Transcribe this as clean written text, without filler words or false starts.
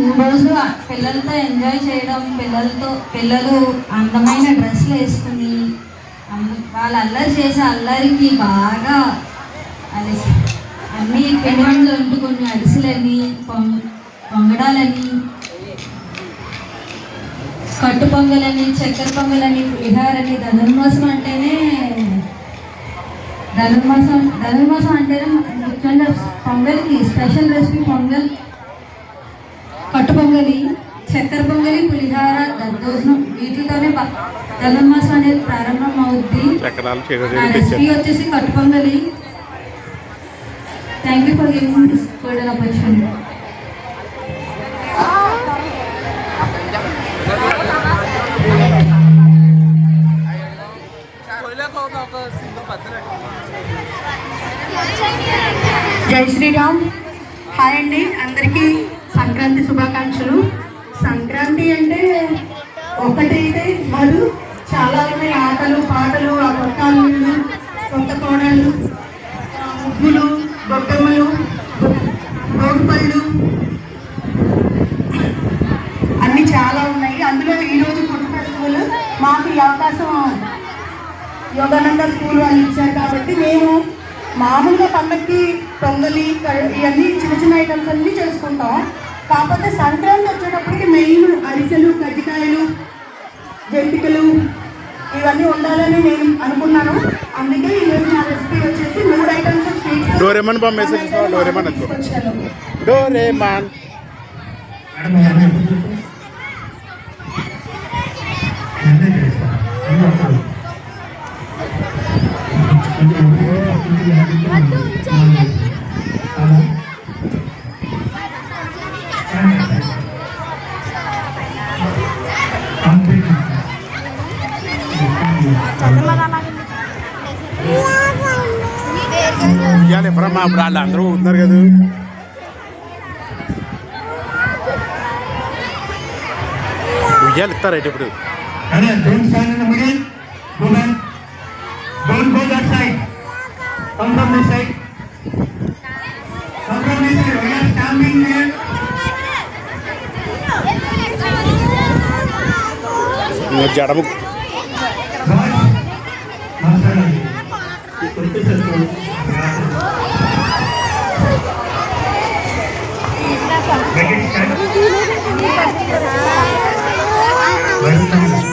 3 రోజులు పిల్లలతో ఎంజాయ్ చేయడం, పిల్లలు అందమైన డ్రెస్సులు వేసుకుని వాళ్ళు అల్లరి చేసే అల్లరికి బాగా అలసి అన్నీ పిండి వండుకొని అరిసెలని పొంగడాలని కట్టు పొంగలని చక్కెర పొంగలని పులిహారని ధనుర్మాసం అంటేనే ముఖ్యంగా పొంగల్కి స్పెషల్ రెసిపీ పొంగల్, కట్టు పొంగలి, చక్కెర పొంగలి, పులిహార, దద్దోజనం వీటితోనే ధనుర్మాసం అనేది ప్రారంభం అవుద్ది. రెసిపీ వచ్చేసి కట్టు పొంగలి. Thank you for giving this golden opportunity. జై శ్రీరామ్. హాయ్ అండి, అందరికీ సంక్రాంతి శుభాకాంక్షలు. సంక్రాంతి అంటే ఒకటైతే కాదు, చాలా ఉన్నాయి. ఆటలు పాటలు, ఆ కొత్త అల్లుళ్ళు, కొత్త కోడళ్ళు, ముగ్గులు, బొట్టమ్మలు, రోడ్పళ్ళు అన్నీ చాలా ఉన్నాయి. అందులో ఈరోజు ఫుడ్ ఫెస్టివల్ మాకు ఈ అవకాశం యోగానంద స్కూల్ వాళ్ళు ఇచ్చారు కాబట్టి మేము మామూలుగా పండగకి పొంగలి ఇవన్నీ చిన్న చిన్న ఐటమ్స్ అన్నీ చేసుకుంటాం. కాకపోతే సంక్రాంతి వచ్చేటప్పటికి మెయిన్ అరిసెలు, కజ్జికాయలు, జంతికలు ఇవన్నీ ఉండాలని నేను అనుకున్నాను. అందుకే ఈరోజు నా రెసిపీ వచ్చేసి 3 ఐటమ్స్ స్వీట్స్. డోరేమాన్ బా మెసేజ్ ఇస్తావా? డోరేమాన్ అనుకో. డోరేమాన్ ఇవాళ ఎవరమ్మా అప్పుడు వాళ్ళు అందరూ ఉన్నారు కదా. ఉయ్యాలు ఇస్తారైతే ఇప్పుడు జడము